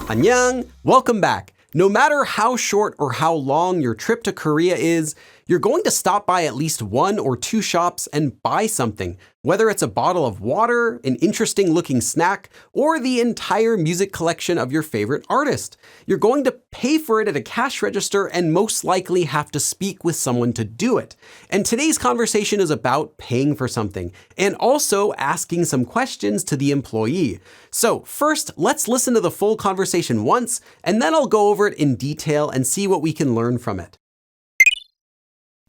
안녕! Welcome back. No matter how short or how long your trip to Korea is, you're going to stop by at least one or two shops and buy something, whether it's a bottle of water, an interesting looking snack, or the entire music collection of your favorite artist. You're going to pay for it at a cash register and most likely have to speak with someone to do it. And today's conversation is about paying for something and also asking some questions to the employee. So first, let's listen to the full conversation once, and then I'll go over it in detail and see what we can learn from it.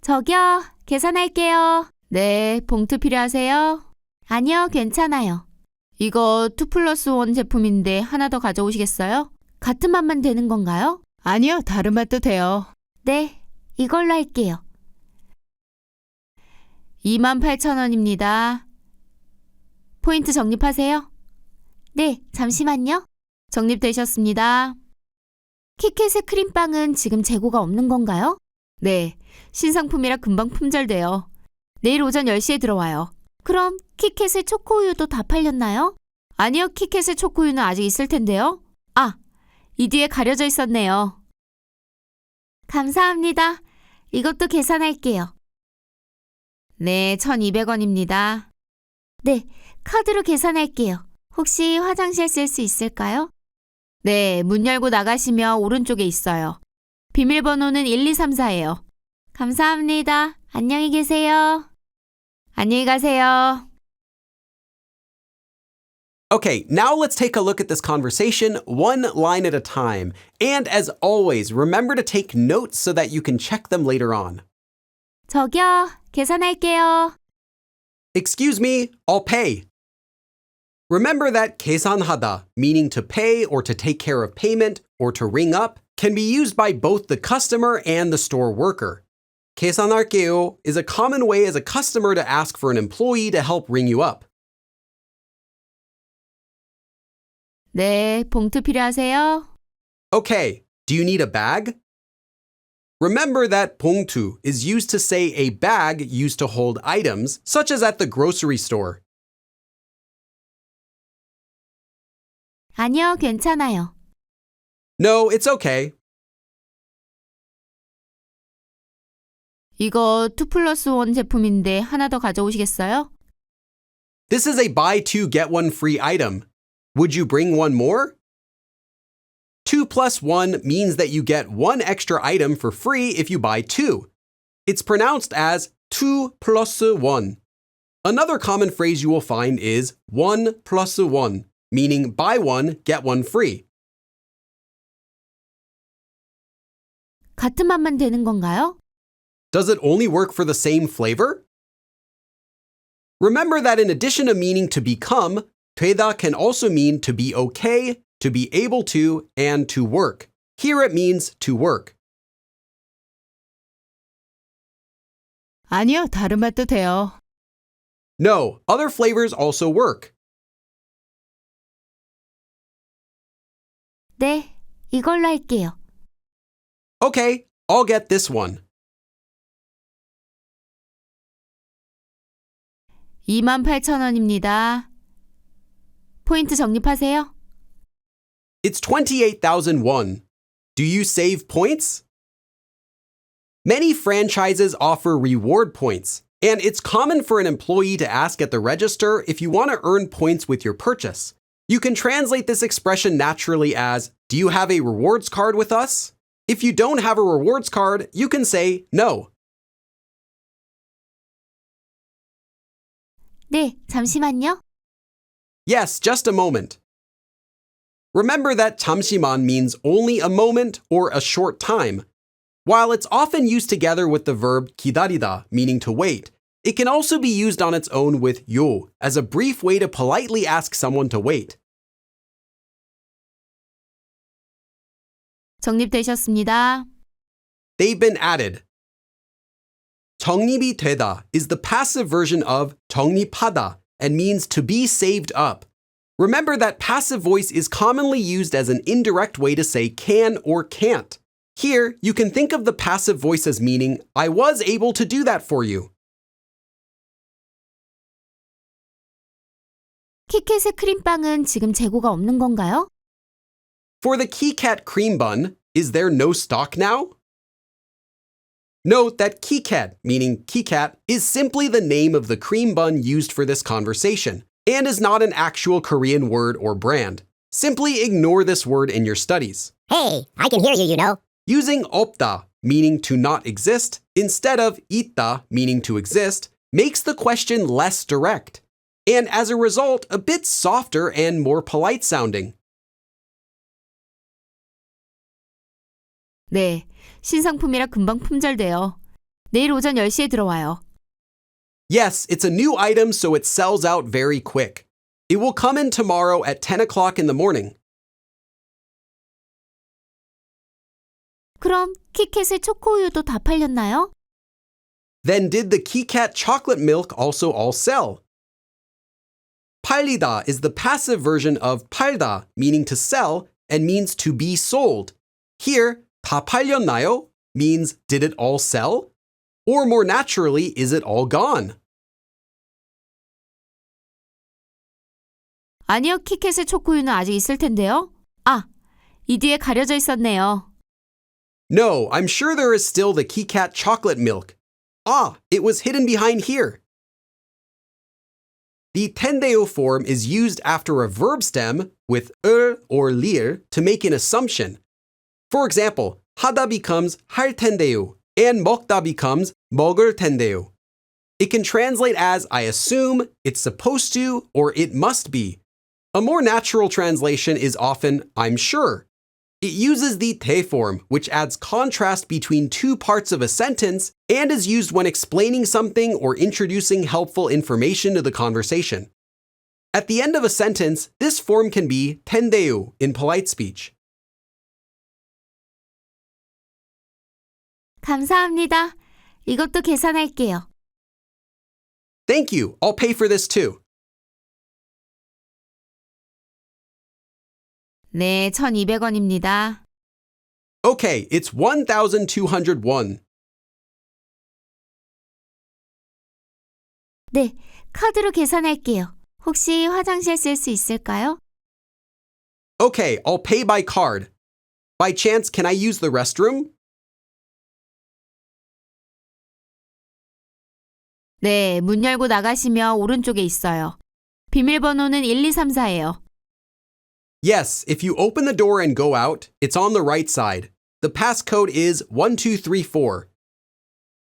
저기요, 계산할게요. 네, 봉투 필요하세요? 아니요, 괜찮아요. 이거 2+1 제품인데 하나 더 가져오시겠어요? 같은 맛만 되는 건가요? 아니요, 다른 맛도 돼요. 네, 이걸로 할게요. 28,000원입니다. 포인트 적립하세요? 네, 잠시만요. 적립되셨습니다. 키캣의 크림빵은 지금 재고가 없는 건가요? 네, 신상품이라 금방 품절돼요. 내일 오전 10시에 들어와요. 그럼 키캣의 초코우유도 다 팔렸나요? 아니요, 키캣의 초코우유는 아직 있을 텐데요. 아, 이 뒤에 가려져 있었네요. 감사합니다. 이것도 계산할게요. 네, 1,200원입니다. 네, 카드로 계산할게요. 혹시 화장실 쓸 수 있을까요? 네, 문 열고 나가시면 오른쪽에 있어요. 비밀번호는 1234예요. 감사합니다. 안녕히 계세요. 안녕히 가세요. Okay, now let's take a look at this conversation one line at a time. And as always, remember to take notes so that you can check them later on. 저기요, 계산할게요. Excuse me, I'll pay. Remember that 계산하다, meaning to pay or to take care of payment or to ring up, can be used by both the customer and the store worker. 계산할게요 is a common way as a customer to ask for an employee to help ring you up. 네, 봉투 필요하세요? Okay, do you need a bag? Remember that 봉투 is used to say a bag used to hold items, such as at the grocery store. 아니요, 괜찮아요. No, it's okay. 이거 2+1 제품인데 하나 더 가져오시겠어요? This is a buy two, get one free item. Would you bring one more? 2+1 means that you get one extra item for free if you buy two. It's pronounced as 2+1. Another common phrase you will find is 1+1, meaning buy one, get one free. 같은 맛만 되는 건가요? Does it only work for the same flavor? Remember that in addition to meaning to become, 되다 can also mean to be okay, to be able to, and to work. Here it means to work. 아니요, 다른 맛도 돼요. No, other flavors also work. 네, 이걸로 할게요. Okay, I'll get this one. 28,000원입니다. 포인트 적립하세요? It's 28,001. Do you save points? Many franchises offer reward points, and it's common for an employee to ask at the register if you want to earn points with your purchase. You can translate this expression naturally as, do you have a rewards card with us? If you don't have a rewards card, you can say no. 네, 잠시만요. Yes, just a moment. Remember that 잠시만 means only a moment or a short time. While it's often used together with the verb 기다리다, meaning to wait, it can also be used on its own with 요 as a brief way to politely ask someone to wait. 적립되셨습니다. They've been added. 적립이 되다 is the passive version of 적립하다 and means to be saved up. Remember that passive voice is commonly used as an indirect way to say can or can't. Here, you can think of the passive voice as meaning, I was able to do that for you. 키캣의 크림빵은 지금 재고가 없는 건가요? For the KitKat cream bun, is there no stock now? Note that KitKat, meaning KitKat, is simply the name of the cream bun used for this conversation, and is not an actual Korean word or brand. Simply ignore this word in your studies. Hey, I can hear you, you know. Using 없다, meaning to not exist, instead of 있다, meaning to exist, makes the question less direct, and as a result, a bit softer and more polite sounding. 네, 신상품이라 금방 품절돼요. 내일 오전 10시에 들어와요. Yes, it's a new item, so it sells out very quick. It will come in tomorrow at 10 o'clock in the morning. 그럼 키캣의 초코우유도 다 팔렸나요? Then did the KitKat chocolate milk also all sell? 팔리다 is the passive version of 팔다, meaning to sell, and means to be sold. Here, 다 팔렸나요 means did it all sell? Or more naturally, is it all gone? 아니요, 키캣의 초코우유는 아직 있을 텐데요. 아, 이 뒤에 가려져 있었네요. No, I'm sure there is still the KitKat chocolate milk. Ah, it was hidden behind here. The 텐데요 form is used after a verb stem with or lir to make an assumption. For example, 하다 becomes 할 텐데요, and 먹다 becomes 먹을 텐데요. It can translate as I assume, it's supposed to, or it must be. A more natural translation is often I'm sure. It uses the 대 form, which adds contrast between two parts of a sentence and is used when explaining something or introducing helpful information to the conversation. At the end of a sentence, this form can be 텐데요 in polite speech. 감사합니다. 이것도 계산할게요. Thank you, I'll pay for this too. 네, 1,200원입니다. Okay, it's 1,201. 네, 카드로 계산할게요. 혹시 화장실 쓸 수 있을까요? Okay, I'll pay by card. By chance, can I use the restroom? 네, 문 열고 나가시면 오른쪽에 있어요. 비밀번호는 1234예요. Yes, if you open the door and go out, it's on the right side. The passcode is 1234.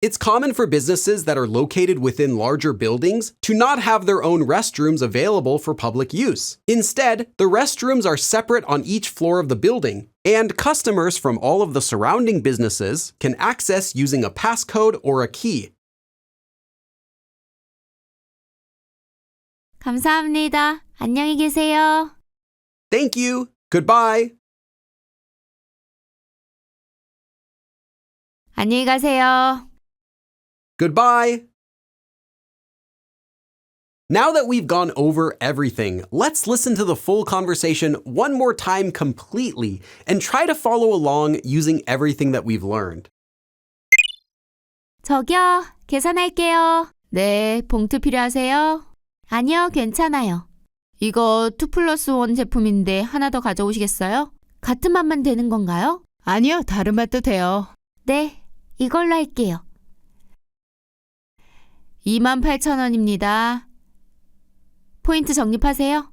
It's common for businesses that are located within larger buildings to not have their own restrooms available for public use. Instead, the restrooms are separate on each floor of the building, and customers from all of the surrounding businesses can access using a passcode or a key. 감사합니다. 안녕히 계세요. Thank you. Goodbye. 안녕히 가세요. Goodbye. Now that we've gone over everything, let's listen to the full conversation one more time completely and try to follow along using everything that we've learned. 저기요, 계산할게요. 네, 봉투 필요하세요? 아니요, 괜찮아요. 이거 2+1 제품인데 하나 더 가져오시겠어요? 같은 맛만 되는 건가요? 아니요, 다른 맛도 돼요. 네, 이걸로 할게요. 28,000원입니다. 포인트 적립하세요?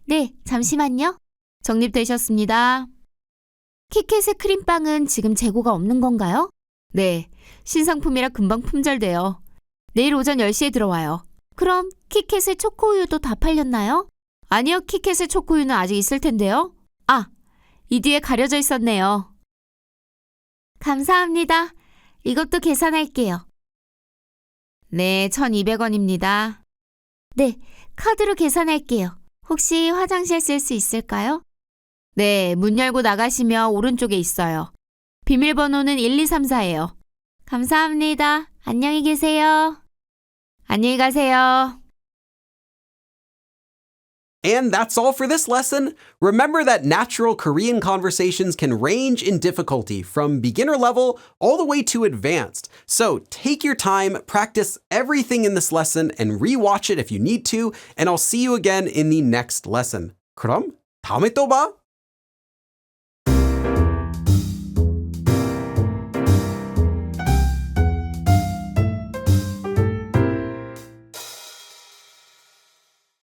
네, 잠시만요. 적립되셨습니다. 키캣의 크림빵은 지금 재고가 없는 건가요? 네, 신상품이라 금방 품절돼요. 내일 오전 10시에 들어와요. 그럼 키캣의 초코우유도 다 팔렸나요? 아니요, 키캣의 초코우유는 아직 있을 텐데요. 아, 이 뒤에 가려져 있었네요. 감사합니다. 이것도 계산할게요. 네, 1,200원입니다. 네, 카드로 계산할게요. 혹시 화장실 쓸 수 있을까요? 네, 문 열고 나가시면 오른쪽에 있어요. 비밀번호는 1234예요. 감사합니다. 안녕히 계세요. 안녕히 가세요. And that's all for this lesson. Remember that natural Korean conversations can range in difficulty from beginner level all the way to advanced. So take your time, practice everything in this lesson, and rewatch it if you need to. And I'll see you again in the next lesson. 그럼 다음에 또 봐.